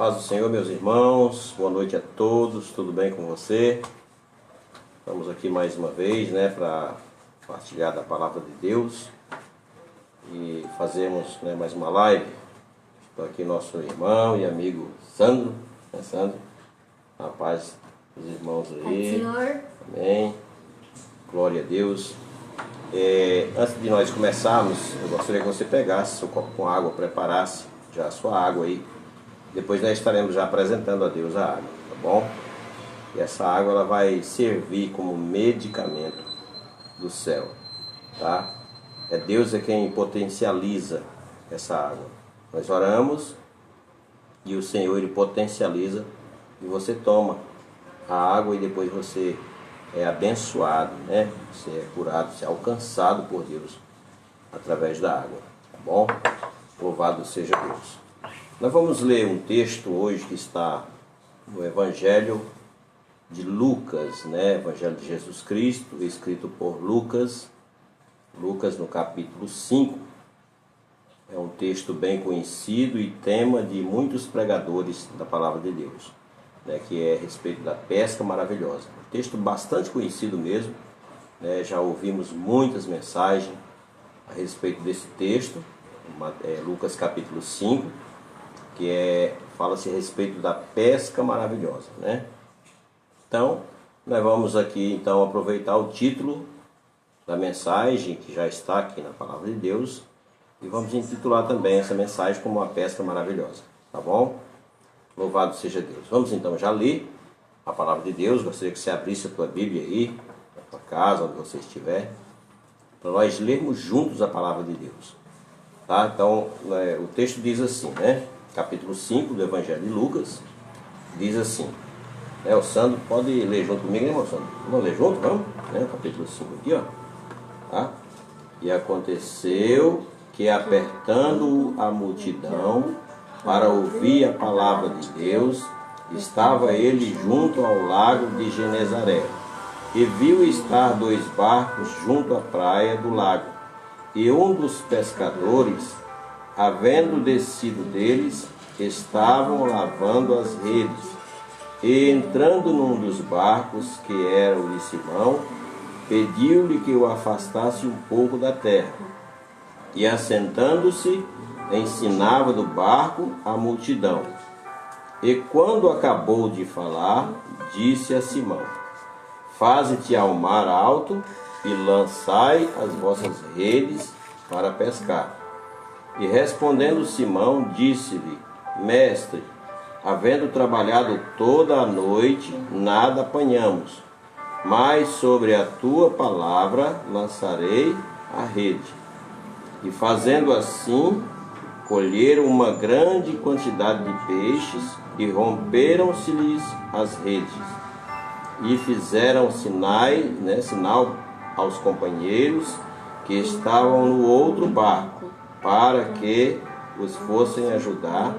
Paz do Senhor, meus irmãos, boa noite a todos, tudo bem com você? Estamos aqui mais uma vez, para partilhar da Palavra de Deus e fazermos mais uma live. Estou aqui nosso irmão e amigo Sandro, Sandro? A paz dos irmãos aí. Paz, Senhor. Amém. Glória a Deus. Antes de nós começarmos, eu gostaria que você pegasse seu copo com água, preparasse já a sua água aí. Depois nós estaremos já apresentando a Deus a água, tá bom? E essa água ela vai servir como medicamento do céu, tá? Deus é quem potencializa essa água. Nós oramos e o Senhor ele potencializa e você toma a água e depois você é abençoado, Você é curado, você é alcançado por Deus através da água, tá bom? Louvado seja Deus. Nós vamos ler um texto hoje que está no Evangelho de Lucas, Evangelho de Jesus Cristo, escrito por Lucas, no capítulo 5. É um texto bem conhecido e tema de muitos pregadores da Palavra de Deus, que é a respeito da pesca maravilhosa. Um texto bastante conhecido mesmo, já ouvimos muitas mensagens a respeito desse texto, Lucas capítulo 5, que fala-se a respeito da pesca maravilhosa, Então, nós vamos aqui aproveitar o título da mensagem, que já está aqui na Palavra de Deus, e vamos intitular também essa mensagem como a pesca maravilhosa, tá bom? Louvado seja Deus. Vamos então já ler a Palavra de Deus. Gostaria que você abrisse a tua Bíblia aí, na tua casa, onde você estiver, para nós lermos juntos a Palavra de Deus, tá? Então, o texto diz assim, Capítulo 5 do Evangelho de Lucas, diz assim, o Sandro pode ler junto comigo, irmão Sandro? Vamos ler junto, vamos? Capítulo 5 aqui, ó. Tá? E aconteceu que, apertando a multidão para ouvir a palavra de Deus, estava ele junto ao lago de Genezaré, e viu estar 2 barcos junto à praia do lago, e um dos pescadores, havendo descido deles, estavam lavando as redes, e entrando num dos barcos, que era o de Simão, pediu-lhe que o afastasse um pouco da terra, e assentando-se, ensinava do barco a multidão. E quando acabou de falar, disse a Simão: faze-te ao mar alto e lançai as vossas redes para pescar. E respondendo Simão, disse-lhe: mestre, havendo trabalhado toda a noite, nada apanhamos, mas sobre a tua palavra lançarei a rede. E fazendo assim, colheram uma grande quantidade de peixes, e romperam-se-lhes as redes. E fizeram sinal aos companheiros que estavam no outro barco, para que os fossem ajudar,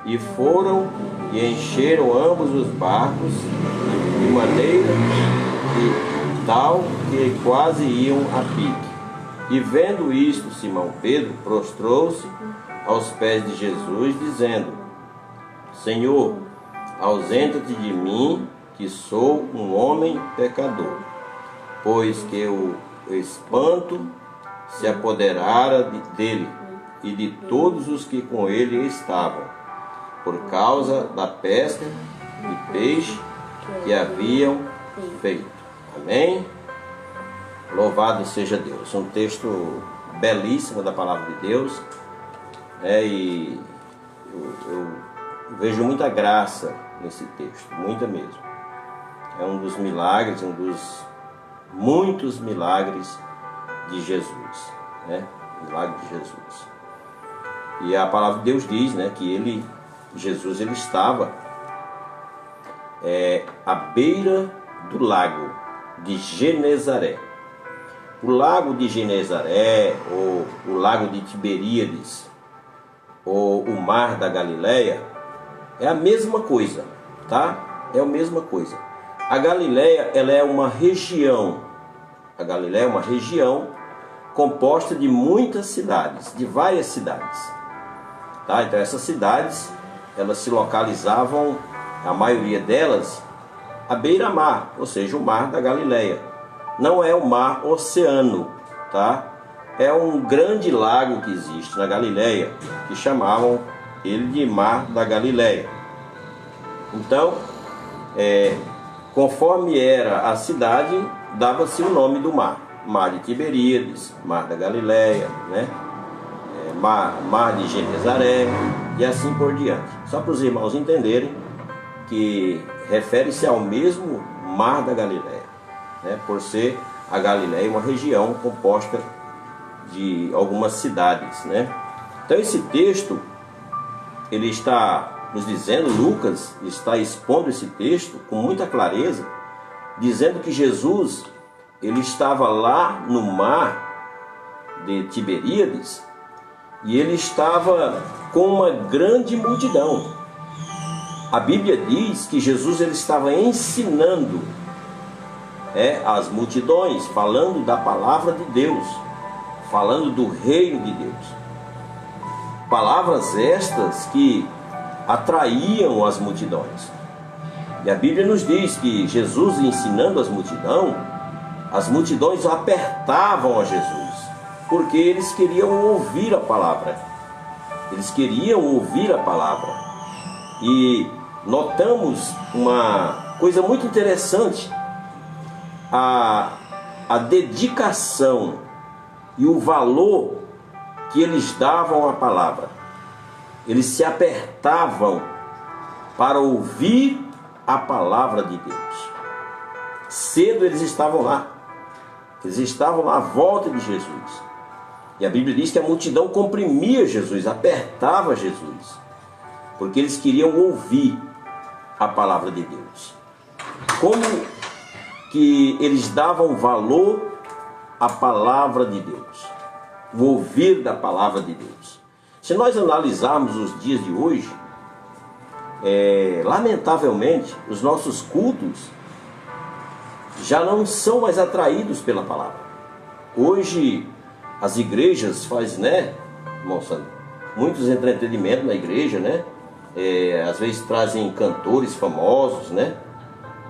e foram e encheram ambos os barcos de maneira tal que quase iam a pique. E vendo isto, Simão Pedro prostrou-se aos pés de Jesus, dizendo: Senhor, ausenta-te de mim, que sou um homem pecador. Pois que o espanto se apoderara dele e de todos os que com ele estavam, por causa da pesca de peixe que haviam feito. Amém? Louvado seja Deus. Um texto belíssimo da Palavra de Deus, e eu vejo muita graça nesse texto, muita mesmo. É um dos milagres, um dos muitos milagres de Jesus, Milagre de Jesus. E a Palavra de Deus diz, que Jesus estava à beira do lago de Genezaré. O lago de Genezaré, ou o lago de Tiberíades, ou o mar da Galileia, é a mesma coisa, tá? É a mesma coisa. A Galileia, ela é uma região. A Galileia é uma região composta de muitas cidades, de várias cidades, tá? Então essas cidades elas se localizavam, a maioria delas, à beira-mar, ou seja, o mar da Galileia. Não é o mar Oceano, tá? É um grande lago que existe na Galileia, que chamavam ele de Mar da Galileia. Então, conforme era a cidade, dava-se o nome do mar. Mar de Tiberíades, Mar da Galileia, né? Mar de Genezaré e assim por diante. Só para os irmãos entenderem que refere-se ao mesmo Mar da Galileia, né? Por ser a Galileia uma região composta de algumas cidades, né? Então esse texto, ele está nos dizendo, Lucas está expondo esse texto com muita clareza, dizendo que Jesus, ele estava lá no mar de Tiberíades e ele estava com uma grande multidão. A Bíblia diz que Jesus ele estava ensinando as multidões, falando da palavra de Deus, falando do reino de Deus. Palavras estas que atraíam as multidões. E a Bíblia nos diz que Jesus, ensinando as multidões apertavam a Jesus, porque eles queriam ouvir a palavra. Eles queriam ouvir a palavra. E notamos uma coisa muito interessante, a dedicação e o valor que eles davam à palavra. Eles se apertavam para ouvir a palavra de Deus. Cedo eles estavam lá. Eles estavam lá à volta de Jesus. E a Bíblia diz que a multidão comprimia Jesus, apertava Jesus, porque eles queriam ouvir a palavra de Deus. Como que eles davam valor à palavra de Deus, o ouvir da palavra de Deus. Se nós analisarmos os dias de hoje, lamentavelmente, os nossos cultos já não são mais atraídos pela palavra. Hoje, as igrejas fazem, né, irmão Sandro, muitos entretenimentos na igreja, né? Às vezes trazem cantores famosos, né,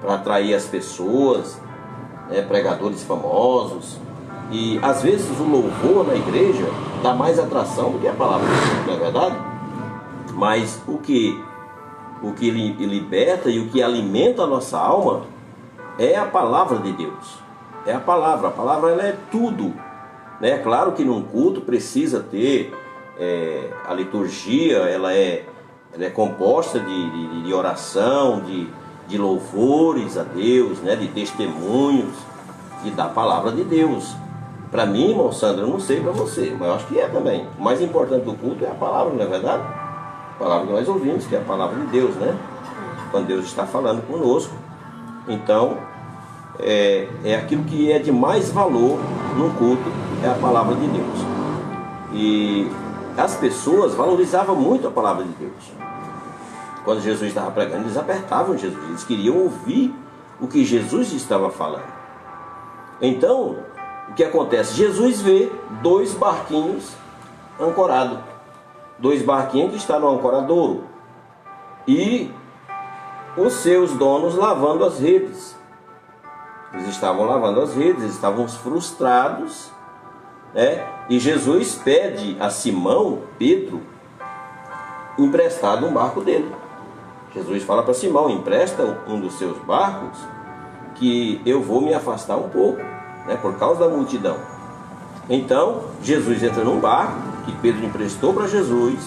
para atrair as pessoas, né, pregadores famosos. E às vezes o louvor na igreja dá mais atração do que a palavra, não é verdade? Mas o que liberta e o que alimenta a nossa alma é a palavra de Deus. É a palavra ela é tudo, né? Claro que num culto precisa ter a liturgia, ela é composta de oração, de louvores a Deus, né? De testemunhos e da palavra de Deus. Para mim, irmão Sandro, eu não sei para você, mas eu acho que é também. O mais importante do culto é a palavra, não é verdade? A palavra que nós ouvimos, que é a palavra de Deus, né? Quando Deus está falando conosco. Então, é aquilo que é de mais valor no culto, é a palavra de Deus. E as pessoas valorizavam muito a palavra de Deus. Quando Jesus estava pregando, eles apertavam Jesus, eles queriam ouvir o que Jesus estava falando. Então, o que acontece? Jesus vê 2 barquinhos ancorados. 2 barquinhos que estão no ancoradouro. E os seus donos lavando as redes. Eles estavam lavando as redes, eles estavam frustrados, né? E Jesus pede a Simão, Pedro, emprestado um barco dele. Jesus fala para Simão: empresta um dos seus barcos, que eu vou me afastar um pouco, né, por causa da multidão. Então Jesus entra num barco que Pedro emprestou para Jesus,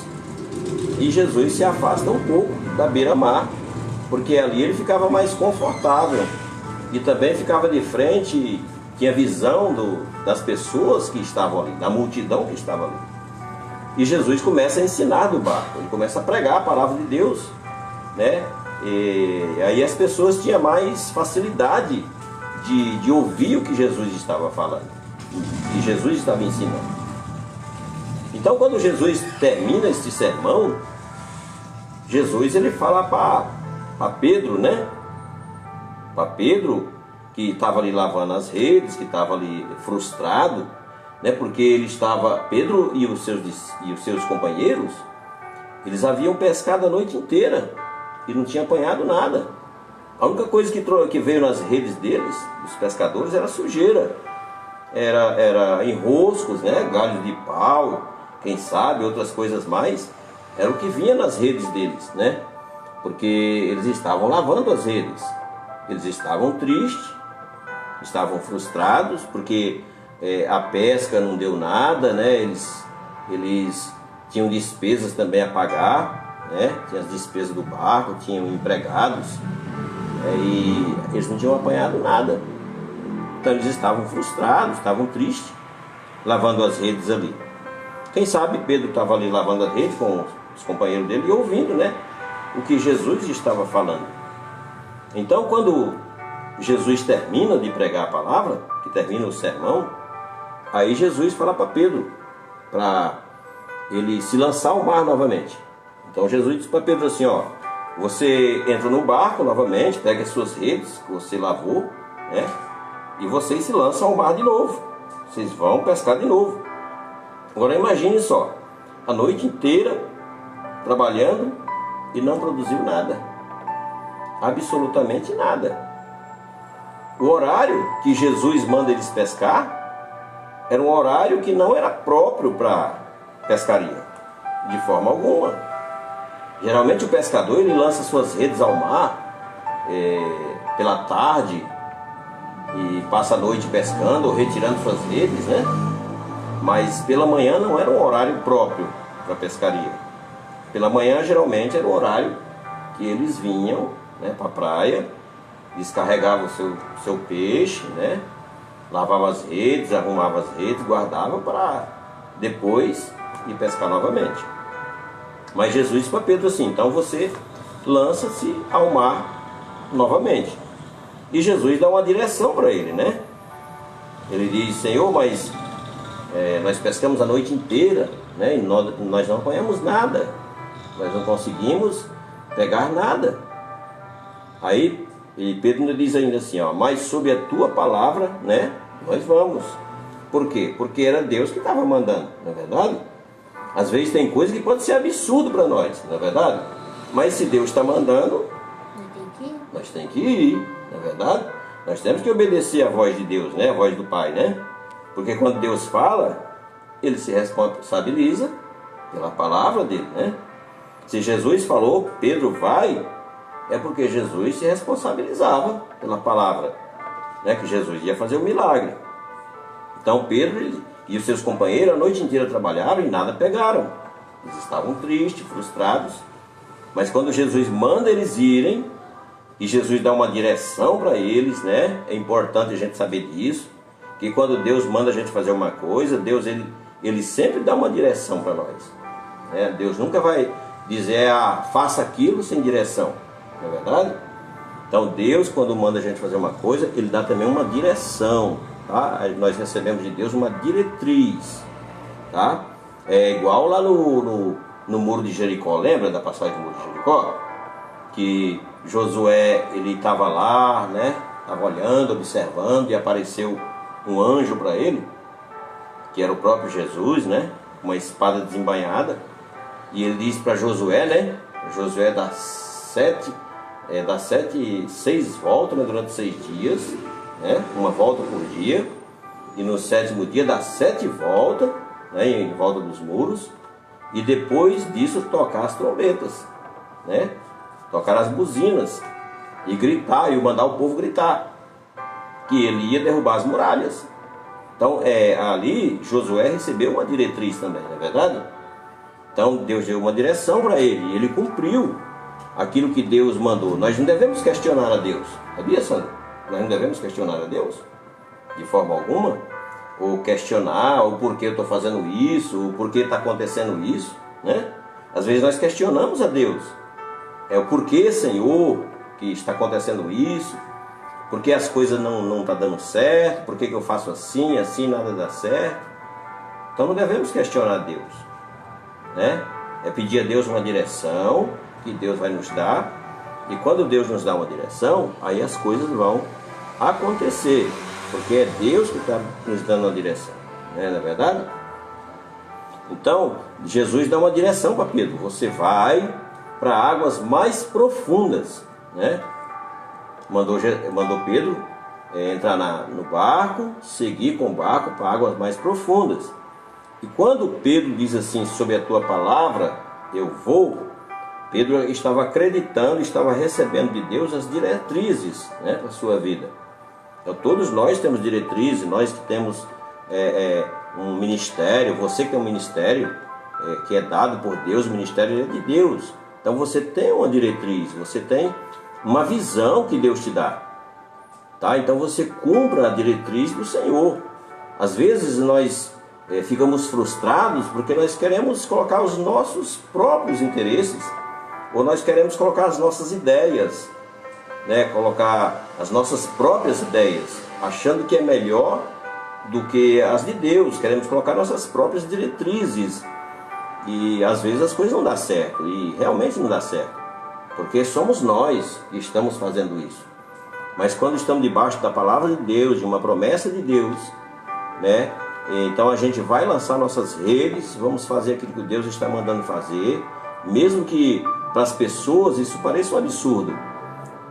e Jesus se afasta um pouco da beira-mar, porque ali ele ficava mais confortável e também ficava de frente, tinha visão das pessoas que estavam ali, da multidão que estava ali. E Jesus começa a ensinar do barco, ele começa a pregar a palavra de Deus, né? E aí as pessoas tinham mais facilidade de ouvir o que Jesus estava falando, que Jesus estava ensinando. Então, quando Jesus termina este sermão, Jesus ele fala para Pedro, né? Para Pedro, que estava ali lavando as redes, que estava ali frustrado, né? Porque ele estava, Pedro e os seus companheiros, Eles haviam pescado a noite inteira e não tinham apanhado nada. A única coisa que veio nas redes deles, dos pescadores, era sujeira. Era enroscos, né? Galhos de pau, quem sabe, outras coisas mais. Era o que vinha nas redes deles, né? Porque eles estavam lavando as redes. Eles estavam tristes, estavam frustrados, porque a pesca não deu nada, né? Eles tinham despesas também a pagar, né? Tinha as despesas do barco, tinham empregados, e eles não tinham apanhado nada. Então eles estavam frustrados, estavam tristes, lavando as redes ali. Quem sabe Pedro estava ali lavando as redes com os companheiros dele e ouvindo, né, o que Jesus estava falando. Então, quando Jesus termina de pregar a palavra, que termina o sermão, aí Jesus fala para Pedro, para ele se lançar ao mar novamente. Então Jesus disse para Pedro assim, ó, você entra no barco novamente, pega as suas redes que você lavou, né, e vocês se lançam ao mar de novo. Vocês vão pescar de novo. Agora imagine só, a noite inteira trabalhando e não produziu nada. Absolutamente nada. O horário que Jesus manda eles pescar era um horário que não era próprio para pescaria, de forma alguma. Geralmente o pescador ele lança suas redes ao mar pela tarde e passa a noite pescando ou retirando suas redes, né? Mas pela manhã não era um horário próprio para pescaria. Pela manhã geralmente era o horário que eles vinham, né, para a praia, descarregavam o seu peixe, né? Lavavam as redes, arrumavam as redes, guardavam para depois ir pescar novamente. Mas Jesus disse para Pedro assim, então você lança-se ao mar novamente. E Jesus dá uma direção para ele, né? Ele diz, Senhor, mas nós pescamos a noite inteira, né? E nós não apanhamos nada. Nós não conseguimos pegar nada. Aí Pedro diz ainda assim, ó, mas sob a tua palavra, né? Nós vamos. Por quê? Porque era Deus que estava mandando, não é verdade? Às vezes tem coisa que pode ser absurdo para nós, não é verdade? Mas se Deus está mandando, nós temos que ir. Não é verdade? Nós temos que obedecer a voz de Deus, né? A voz do Pai, né? Porque quando Deus fala, Ele se responsabiliza pela palavra dele, né? Se Jesus falou, Pedro vai, é porque Jesus se responsabilizava pela palavra, né? Que Jesus ia fazer um milagre. Então Pedro e os seus companheiros a noite inteira trabalharam e nada pegaram. Eles estavam tristes, frustrados. Mas quando Jesus manda eles irem, e Jesus dá uma direção para eles, né? É importante a gente saber disso, que quando Deus manda a gente fazer uma coisa, Deus ele sempre dá uma direção para nós, né? Deus nunca vai dizer, faça aquilo sem direção, não é verdade? Então Deus, quando manda a gente fazer uma coisa, Ele dá também uma direção, tá? Nós recebemos de Deus uma diretriz, tá? É igual lá no Muro de Jericó, lembra da passagem do Muro de Jericó? Que Josué, ele estava lá, né? Estava olhando, observando, e apareceu um anjo para ele, que era o próprio Jesus, né? Uma espada desembainhada. E ele disse para Josué, né? Josué dá 6 voltas, né? Durante 6 dias, né? Uma volta por dia. E no 7º dia dá 7 voltas, né? Em volta dos muros. E depois disso tocar as trombetas, né? Tocar as buzinas e gritar, e mandar o povo gritar que ele ia derrubar as muralhas. Então ali Josué recebeu uma diretriz também, não é verdade? Então Deus deu uma direção para ele e ele cumpriu aquilo que Deus mandou. Nós não devemos questionar a Deus, sabia, Sandra? Nós não devemos questionar a Deus de forma alguma, ou questionar o porquê eu estou fazendo isso, o porquê está acontecendo isso, né? Às vezes nós questionamos a Deus. O porquê, Senhor, que está acontecendo isso, porque as coisas não estão dando certo, por que eu faço assim, nada dá certo. Então não devemos questionar a Deus, né? É pedir a Deus uma direção, que Deus vai nos dar, e quando Deus nos dá uma direção, aí as coisas vão acontecer, porque é Deus que está nos dando uma direção, né? Não é verdade? Então, Jesus dá uma direção para Pedro: você vai para águas mais profundas, né? Mandou Pedro entrar no barco, seguir com o barco para águas mais profundas. E quando Pedro diz assim: sobre a tua palavra eu vou, Pedro estava acreditando, estava recebendo de Deus as diretrizes, né, para a sua vida. Então todos nós temos diretrizes, nós que temos um ministério, você que tem um ministério que é dado por Deus, o ministério é de Deus. Então você tem uma diretriz, você tem uma visão que Deus te dá. Tá? Então você cumpra a diretriz do Senhor. Às vezes nós ficamos frustrados porque nós queremos colocar os nossos próprios interesses, ou nós queremos colocar as nossas ideias, né? Colocar as nossas próprias ideias, achando que é melhor do que as de Deus. Queremos colocar nossas próprias diretrizes, e às vezes as coisas não dão certo, e realmente não dá certo, porque somos nós que estamos fazendo isso. Mas quando estamos debaixo da palavra de Deus, de uma promessa de Deus, né? Então a gente vai lançar nossas redes, vamos fazer aquilo que Deus está mandando fazer, mesmo que para as pessoas isso pareça um absurdo,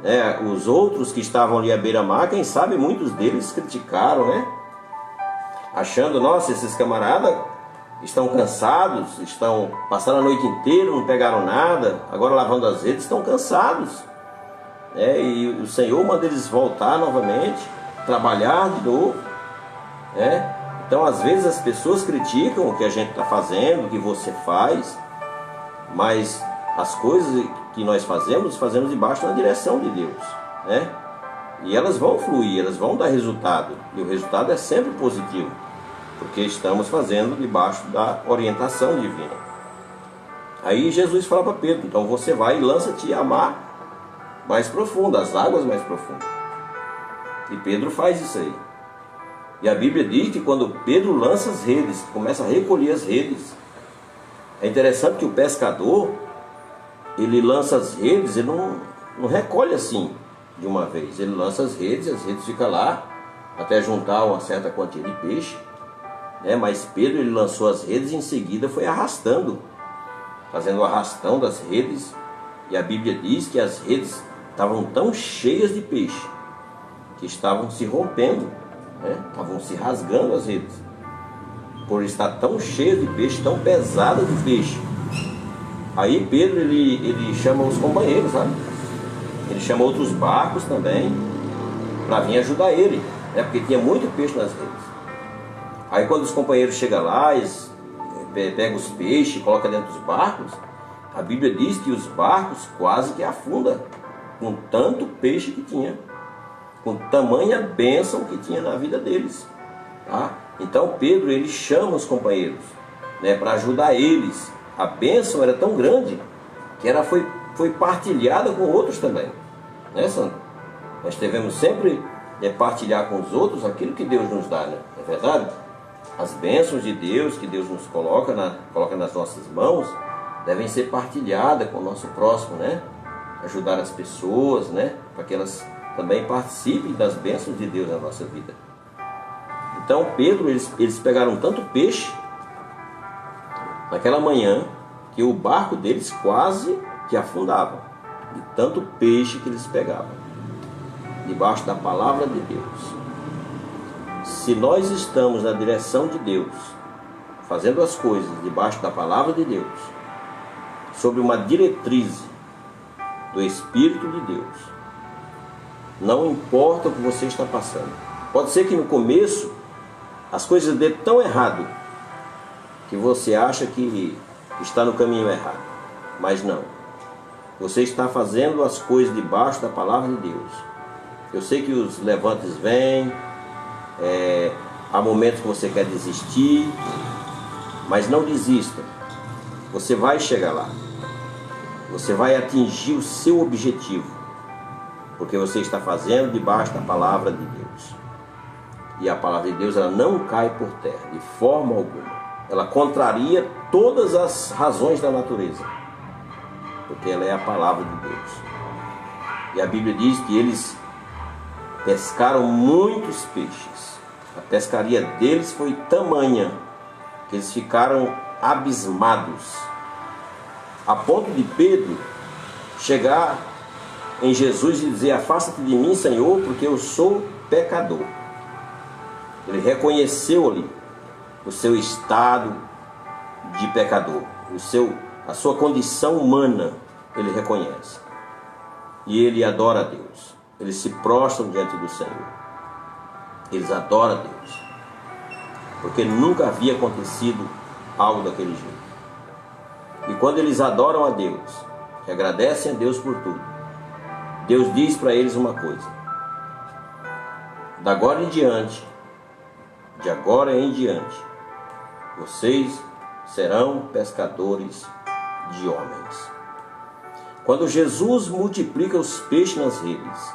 né? Os outros que estavam ali à beira-mar, quem sabe muitos deles criticaram, né? Achando: nossa, esses camaradas estão cansados, estão passando a noite inteira, não pegaram nada, agora lavando as redes, estão cansados. E o Senhor manda eles voltar novamente, trabalhar de novo. Então às vezes as pessoas criticam o que a gente está fazendo, o que você faz, mas as coisas que nós fazemos debaixo da direção de Deus, né? E elas vão fluir, elas vão dar resultado, e o resultado é sempre positivo, porque estamos fazendo debaixo da orientação divina. Aí Jesus fala para Pedro: então você vai e lança-te a mar mais profundo, as águas mais profundas. E Pedro faz isso aí. E a Bíblia diz que quando Pedro lança as redes, começa a recolher as redes, é interessante que o pescador, ele lança as redes, ele não recolhe assim de uma vez. Ele lança as redes ficam lá até juntar uma certa quantia de peixe, né? Mas Pedro, ele lançou as redes e em seguida foi arrastando, fazendo o arrastão das redes. E a Bíblia diz que as redes estavam tão cheias de peixe que estavam se rompendo, né? Estavam se rasgando as redes, por estar tão cheias de peixe, tão pesada de peixe. Aí Pedro, ele chama os companheiros, sabe? Ele chama outros barcos também para vir ajudar ele, né? Porque tinha muito peixe nas redes. Aí quando os companheiros chegam lá, eles pegam os peixes, colocam dentro dos barcos. A Bíblia diz que os barcos quase que afundam, com tanto peixe que tinha, com tamanha bênção que tinha na vida deles, tá? Então Pedro, ele chama os companheiros, né, para ajudar eles. A bênção era tão grande que ela foi partilhada com outros também, né, Sandro? Nós devemos sempre partilhar com os outros aquilo que Deus nos dá, né? Não é verdade? As bênçãos de Deus que Deus nos coloca nas nossas mãos devem ser partilhadas com o nosso próximo, né? Ajudar as pessoas, né? Para que elas também participem das bênçãos de Deus na nossa vida. Então Pedro, eles pegaram tanto peixe naquela manhã que o barco deles quase que afundava, de tanto peixe que eles pegavam, debaixo da palavra de Deus. Se nós estamos na direção de Deus, fazendo as coisas debaixo da palavra de Deus, sobre uma diretriz do Espírito de Deus, não importa o que você está passando. Pode ser que no começo as coisas dêem tão errado que você acha que está no caminho errado, mas não. Você está fazendo as coisas debaixo da palavra de Deus. Eu sei que os levantes vêm, há momentos que você quer desistir, mas não desista. Você vai chegar lá. Você vai atingir o seu objetivo, porque você está fazendo debaixo da palavra de Deus. E a palavra de Deus, ela não cai por terra, de forma alguma. Ela contraria todas as razões da natureza, porque ela é a palavra de Deus. E a Bíblia diz que eles pescaram muitos peixes. A pescaria deles foi tamanha que eles ficaram abismados, a ponto de Pedro chegar em Jesus e dizer: afasta-te de mim, Senhor, porque eu sou pecador. Ele reconheceu ali o seu estado de pecador, a sua condição humana, ele reconhece. E ele adora a Deus. Eles se prostram diante do Senhor. Eles adoram a Deus, porque nunca havia acontecido algo daquele jeito. E quando eles adoram a Deus, que agradecem a Deus por tudo, Deus diz para eles uma coisa: de agora em diante, vocês serão pescadores de homens. Quando Jesus multiplica os peixes nas redes,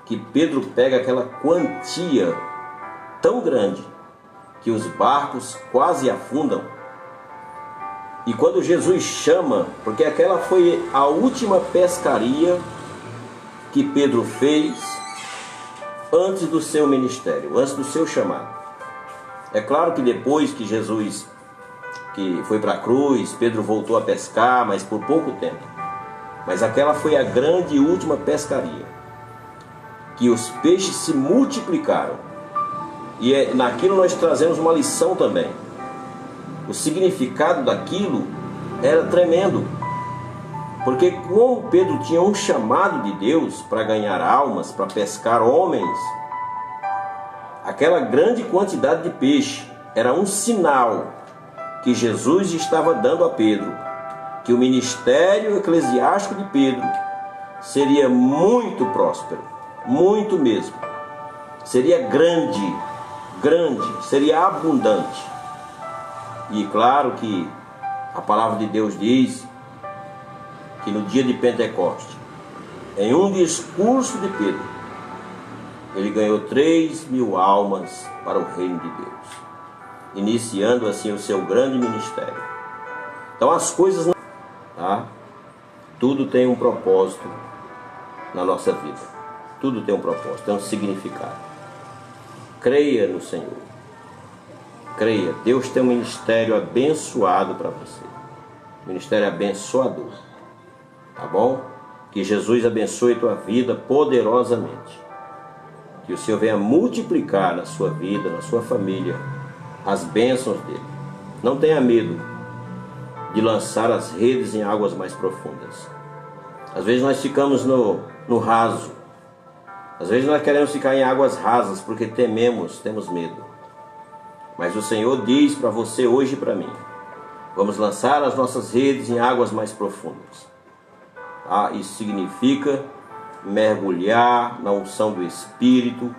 que Pedro pega aquela quantia tão grande que os barcos quase afundam, e quando Jesus chama, porque aquela foi a última pescaria que Pedro fez antes do seu ministério, antes do seu chamado. É claro que depois que Jesus que foi para a cruz, Pedro voltou a pescar, mas por pouco tempo. Mas aquela foi a grande e última pescaria, que os peixes se multiplicaram. E naquilo nós trazemos uma lição também. O significado daquilo era tremendo, porque como Pedro tinha um chamado de Deus para ganhar almas, para pescar homens, aquela grande quantidade de peixe era um sinal que Jesus estava dando a Pedro, que o ministério eclesiástico de Pedro seria muito próspero, muito mesmo. Seria grande, seria abundante. E claro que a palavra de Deus diz que no dia de Pentecoste, em um discurso de Pedro, ele ganhou 3.000 almas para o reino de Deus, iniciando assim o seu grande ministério. Então as coisas, tá? Tudo tem um propósito na nossa vida. Tudo tem um propósito, tem um significado. Creia no Senhor. Creia, Deus tem um ministério abençoado para você. Ministério abençoador. Tá bom? Que Jesus abençoe tua vida poderosamente. Que o Senhor venha multiplicar na sua vida, na sua família, as bênçãos dele. Não tenha medo de lançar as redes em águas mais profundas. Às vezes nós ficamos no raso. Às vezes nós queremos ficar em águas rasas porque temos medo. Mas o Senhor diz para você hoje e para mim: vamos lançar as nossas redes em águas mais profundas. Isso significa mergulhar na unção do Espírito,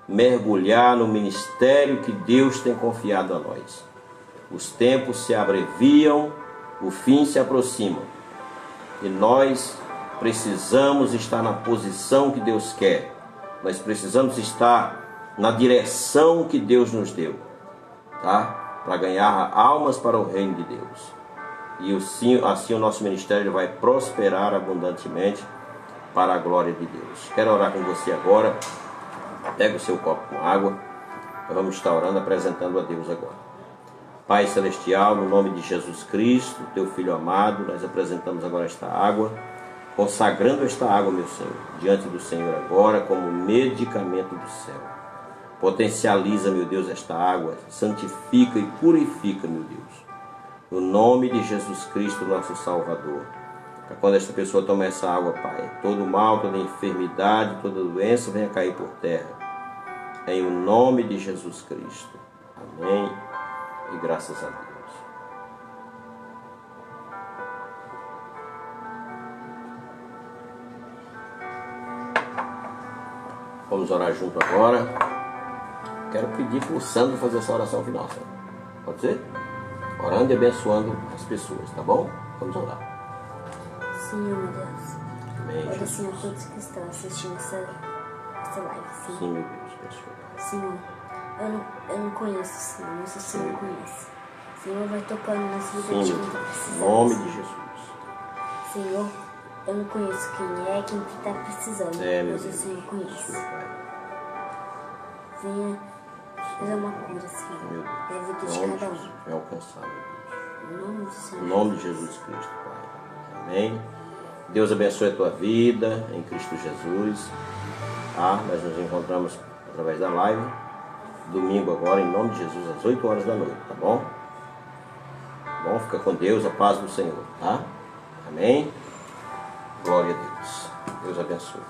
mergulhar no ministério que Deus tem confiado a nós. Os tempos se abreviam, o fim se aproxima. E nós precisamos estar na posição que Deus quer. Nós precisamos estar na direção que Deus nos deu, tá? Para ganhar almas para o reino de Deus. E assim o nosso ministério vai prosperar abundantemente para a glória de Deus. Quero orar com você agora. Pega o seu copo com água. Nós vamos estar orando, apresentando a Deus agora. Pai Celestial, no nome de Jesus Cristo, teu Filho amado, nós apresentamos agora esta água, consagrando esta água, meu Senhor, diante do Senhor agora como medicamento do céu. Potencializa, meu Deus, esta água, santifica e purifica, meu Deus. No nome de Jesus Cristo, nosso Salvador. Para quando esta pessoa tomar essa água, Pai, todo mal, toda enfermidade, toda doença venha cair por terra. Em o nome de Jesus Cristo. Amém. E graças a Deus. Vamos orar junto agora. Quero pedir para o Sandro fazer essa oração final. Pode ser? Orando e abençoando as pessoas, tá bom? Vamos orar. Senhor, meu Deus. Amém. Olha, Senhor, todos que estão assistindo essa live, Senhor. Sim, meu Deus, abençoe. Senhor, eu não conheço, Senhor, mas o Senhor conhece. Senhor, vai tocando nas vidas de quem está precisando. Em nome de Jesus. Senhor, eu não conheço quem é, quem está precisando, mas o Senhor conhece. Venha fazer uma cura, Senhor, na vida de cada um. É alcançar, meu Deus. Em nome de Jesus Cristo, Pai. Amém. Deus abençoe a tua vida em Cristo Jesus. Nós nos encontramos através da live. Domingo agora, em nome de Jesus, às 8 horas da noite, tá bom? Bom, fica com Deus, a paz do Senhor, tá? Amém. Glória a Deus. Deus abençoe.